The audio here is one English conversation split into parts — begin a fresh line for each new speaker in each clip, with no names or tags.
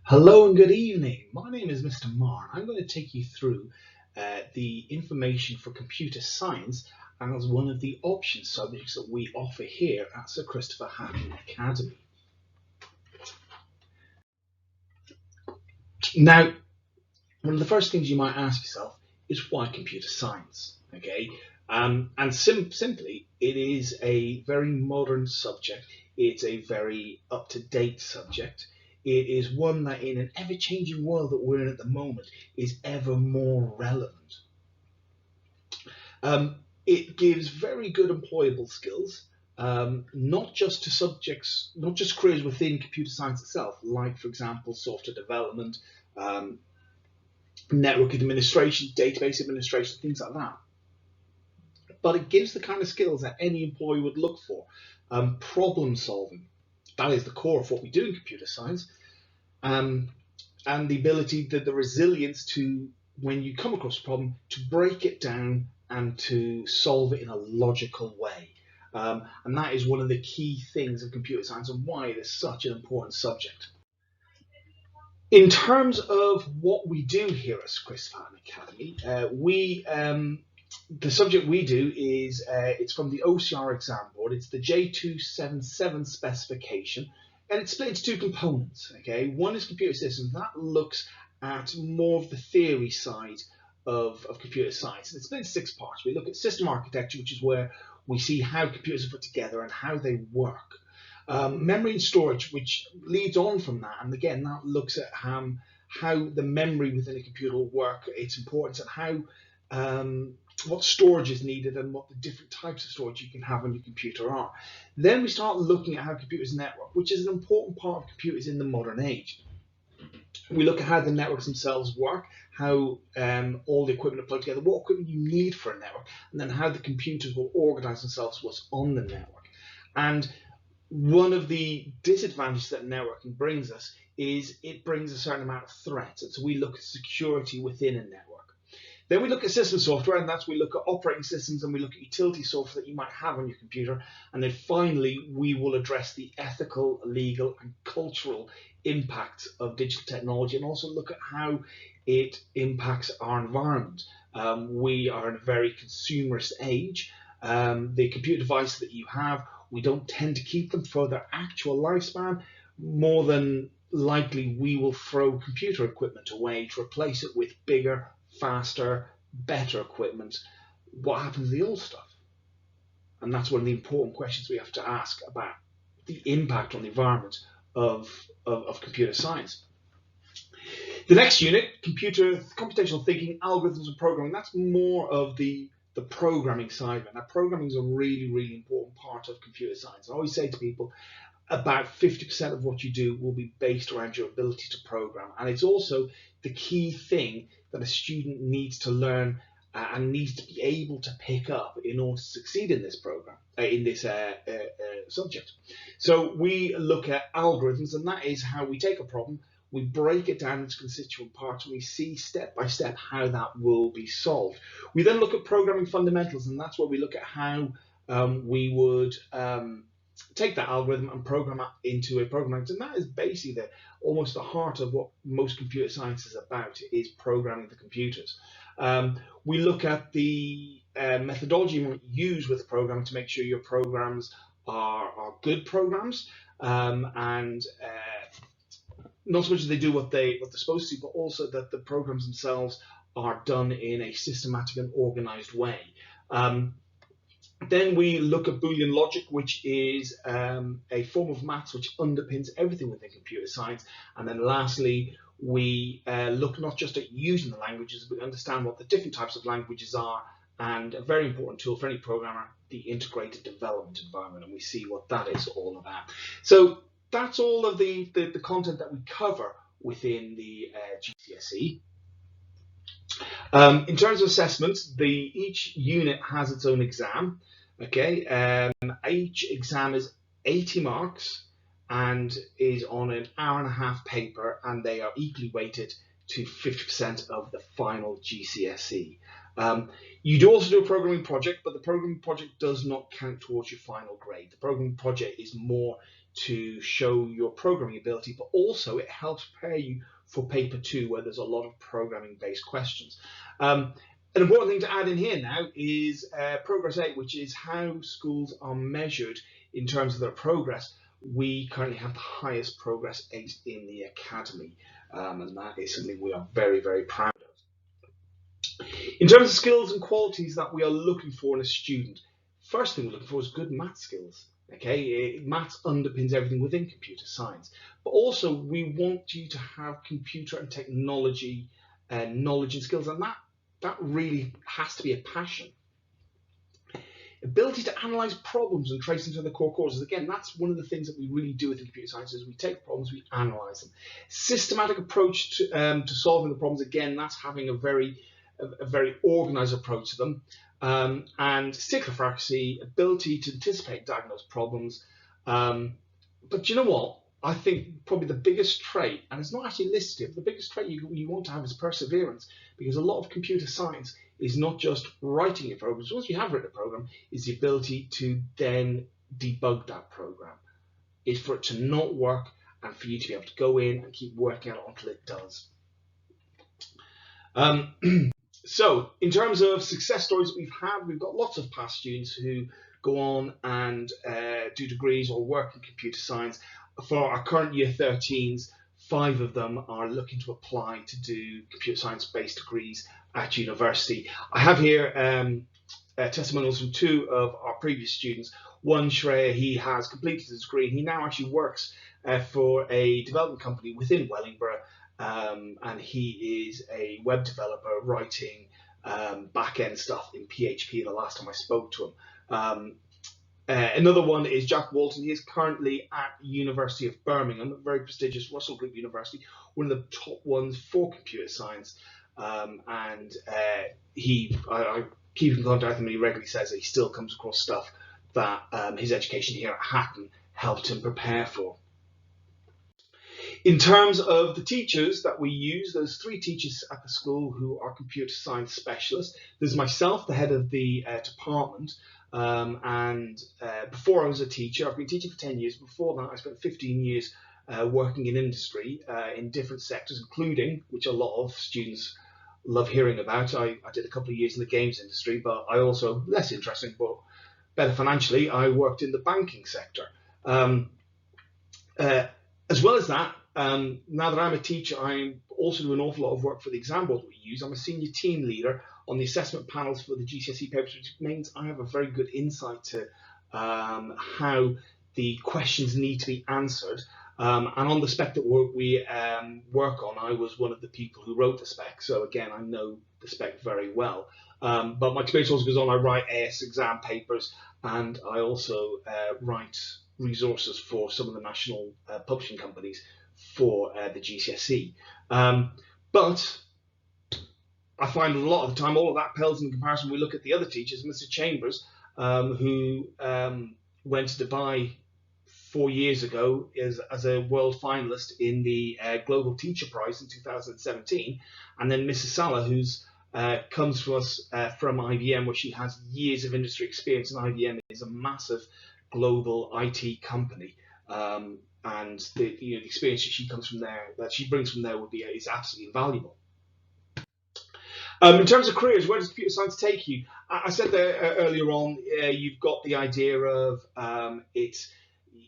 Hello and good evening. My name is Mr. Marr. I'm going to take you through the information for computer science as one of the option subjects that we offer here at Sir Christopher Hatton Academy. Now, one of the first things you might ask yourself is why computer science? Okay, and simply, it is a very modern subject. It's a very up-to-date subject. It is one that, in an ever-changing world that we're in at the moment, is ever more relevant. It gives very good employable skills, not just to subjects, not just careers within computer science itself, like, for example, software development, network administration, database administration, things like that. But it gives the kind of skills that any employee would look for. Problem solving, that is the core of what we do in computer science, and the ability, the resilience to, when you come across a problem, to break it down and to solve it in a logical way. And that is one of the key things of computer science and why it is such an important subject. In terms of what we do here at Christopher Hatton Academy, the subject we do is it's from the OCR exam board. It's the J277 specification, and it's split into two components. Okay, one is computer systems. That looks at more of the theory side of computer science, and it's split into 6 parts. We look at system architecture, which is where we see how computers are put together and how they work. Memory and storage, which leads on from that, and again, that looks at how the memory within a computer will work, its importance, and how what storage is needed and what the different types of storage you can have on your computer are. Then we start looking at how computers network, which is an important part of computers in the modern age. We look at how the networks themselves work, how all the equipment are plugged together, what equipment you need for a network, and then how the computers will organize themselves what's on the network. And one of the disadvantages that networking brings us is it brings a certain amount of threats. And so we look at security within a network. Then we look at system software, and that's we look at operating systems, and we look at utility software that you might have on your computer. And then finally, we will address the ethical, legal, and cultural impact of digital technology, and also look at how it impacts our environment. We are in a very consumerist age. The computer devices that you have, we don't tend to keep them for their actual lifespan. More than likely, we will throw computer equipment away to replace it with bigger, faster, better equipment. What happens to the old stuff? And that's one of the important questions we have to ask about the impact on the environment of computer science. The next unit, computational thinking, algorithms and programming, that's more of the programming side of it. Now, programming is a really, really important part of computer science. I always say to people, about 50% of what you do will be based around your ability to program. And it's also the key thing that a student needs to learn and needs to be able to pick up in order to succeed in this program, in this subject. So we look at algorithms, and that is how we take a problem, we break it down into constituent parts, and we see step by step how that will be solved. We then look at programming fundamentals, and that's where we look at how we would take that algorithm and program it into a program language. And that is basically almost the heart of what most computer science is about, is programming the computers. We look at the methodology you use with programming to make sure your programs are good programs, and not so much as they do what they're supposed to, but also that the programs themselves are done in a systematic and organized way. Then we look at Boolean logic, which is a form of maths which underpins everything within computer science. And then lastly, we look not just at using the languages, but understand what the different types of languages are, and a very important tool for any programmer, the integrated development environment. And we see what that is all about. So that's all of the content that we cover within the GCSE. In terms of assessments, each unit has its own exam. Okay, each exam is 80 marks and is on an hour-and-a-half paper, and they are equally weighted to 50% of the final GCSE. You do also do a programming project, but the programming project does not count towards your final grade. The programming project is more to show your programming ability, but also it helps prepare you for paper 2, where there's a lot of programming based questions. An important thing to add in here now is Progress 8, which is how schools are measured in terms of their progress. We currently have the highest Progress 8 in the academy, and that is something we are very, very proud of. In terms of skills and qualities that we are looking for in a student, first thing we're looking for is good math skills. Okay, maths underpins everything within computer science, but also we want you to have computer and technology knowledge and skills, and that really has to be a passion. Ability to analyze problems and trace them to the core causes. Again, that's one of the things that we really do within computer science, is we take problems, we analyze them. Systematic approach to solving the problems. Again, that's having a very organized approach to them. And stickler for accuracy, ability to anticipate and diagnose problems. But you know what? I think probably the biggest trait, and it's not actually listed, the biggest trait you want to have is perseverance, because a lot of computer science is not just writing a program. So once you have written a program, is the ability to then debug that program. Is for it to not work and for you to be able to go in and keep working on it until it does. So in terms of success stories that we've got lots of past students who go on and do degrees or work in computer science. For our current year 13s, 5 of them are looking to apply to do computer science based degrees at university. I have here testimonials from 2 of our previous students. One, Shreya, he has completed his degree. He now actually works for a development company within Wellingborough, and he is a web developer writing back-end stuff in PHP the last time I spoke to him. Another one is Jack Walton. He is currently at University of Birmingham, a very prestigious Russell Group university, one of the top ones for computer science. I keep in contact with him, and he regularly says that he still comes across stuff that his education here at Hatton helped him prepare for. In terms of the teachers that we use, there's 3 teachers at the school who are computer science specialists. There's myself, the head of the department, and before I was a teacher, I've been teaching for 10 years. Before that, I spent 15 years working in industry in different sectors, including, which a lot of students love hearing about, I did a couple of years in the games industry, but I also, less interesting, but better financially, I worked in the banking sector. As well as that, now that I'm a teacher, I also do an awful lot of work for the exam board that we use. I'm a senior team leader on the assessment panels for the GCSE papers, which means I have a very good insight to how the questions need to be answered. And on the spec that we work on, I was one of the people who wrote the spec. So again, I know the spec very well. But my experience also goes on. I write AS exam papers, and I also write resources for some of the national publishing companies for the GCSE. But I find a lot of the time all of that pales in comparison. We look at the other teachers, Mr. Chambers, who went to Dubai 4 years ago as a world finalist in the Global Teacher Prize in 2017, and then Mrs. Salah, who's comes to us from IBM, where she has years of industry experience, and IBM is a massive global IT company, and the experience that she comes from there, that she brings from there, is absolutely invaluable. In terms of careers, where does computer science take you? I said there earlier on, you've got the idea of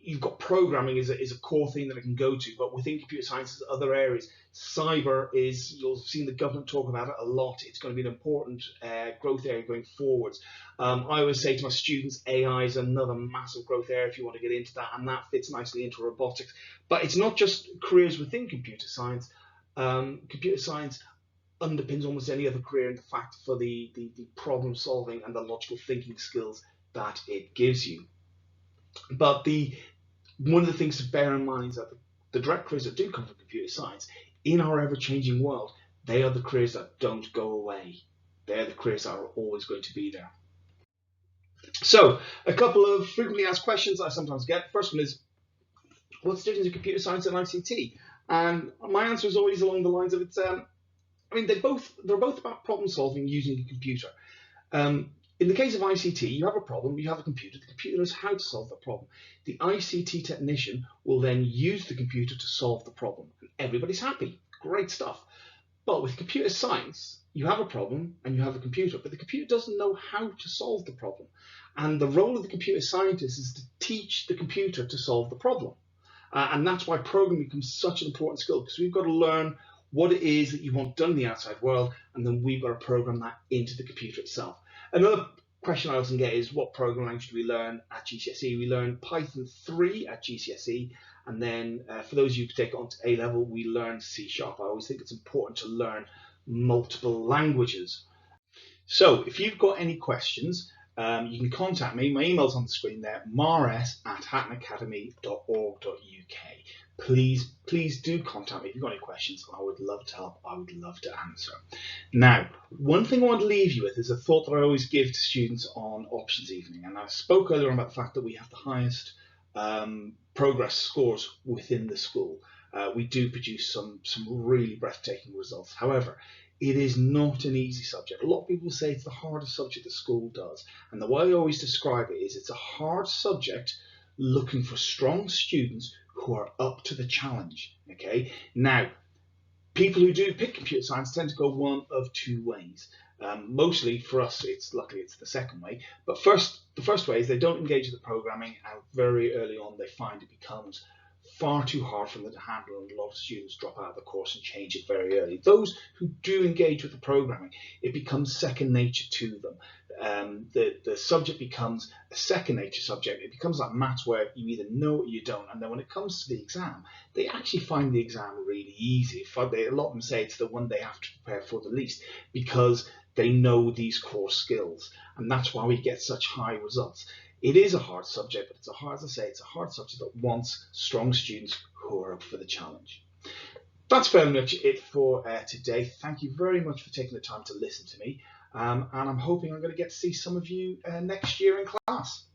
you've got programming is a core thing that it can go to, but within computer science, there's other areas. Cyber is, you'll have seen the government talk about it a lot. It's going to be an important growth area going forwards. I always say to my students, AI is another massive growth area if you want to get into that, and that fits nicely into robotics. But it's not just careers within computer science. Computer science underpins almost any other career, in fact, for the problem solving and the logical thinking skills that it gives you. But one of the things to bear in mind is that the direct careers that do come from computer science, in our ever-changing world, they are the careers that don't go away. They're the careers that are always going to be there. So, a couple of frequently asked questions I sometimes get. First one is, what's the difference in computer science and ICT? And my answer is always along the lines of they're both about problem solving using a computer. In the case of ICT, you have a problem, you have a computer, the computer knows how to solve the problem. The ICT technician will then use the computer to solve the problem. And everybody's happy, great stuff. But with computer science, you have a problem and you have a computer, but the computer doesn't know how to solve the problem. And the role of the computer scientist is to teach the computer to solve the problem. And that's why programming becomes such an important skill, because we've got to learn what it is that you want done in the outside world, and then we've got to program that into the computer itself. Another question I often get is, what programming language do we learn at GCSE? We learn Python 3 at GCSE, and then for those of you who take it on to A level, we learn C#. I always think it's important to learn multiple languages. So if you've got any questions, you can contact me. My email's on the screen there, mars@hattonacademy.org.uk. Please do contact me if you've got any questions. I would love to help. I would love to answer. Now, one thing I want to leave you with is a thought that I always give to students on options evening. And I spoke earlier on about the fact that we have the highest progress scores within the school. We do produce some really breathtaking results. However, it is not an easy subject. A lot of people say it's the hardest subject the school does. And the way I always describe it is it's a hard subject looking for strong students who are up to the challenge. Okay. Now, people who do pick computer science tend to go one of two ways. Mostly for us, luckily it's the second way. But the first way is they don't engage with the programming, and very early on they find it becomes far too hard for them to handle, and a lot of students drop out of the course and change it very early. Those who do engage with the programming, it becomes second nature to them. The subject becomes a second nature subject. It becomes like maths, where you either know or you don't, and then when it comes to the exam, they actually find the exam really easy. A lot of them say it's the one they have to prepare for the least, because they know these core skills, and that's why we get such high results. It is a hard subject, but it's a hard subject that wants strong students who are up for the challenge. That's very much it for today. Thank you very much for taking the time to listen to me, and I'm hoping I'm going to get to see some of you next year in class.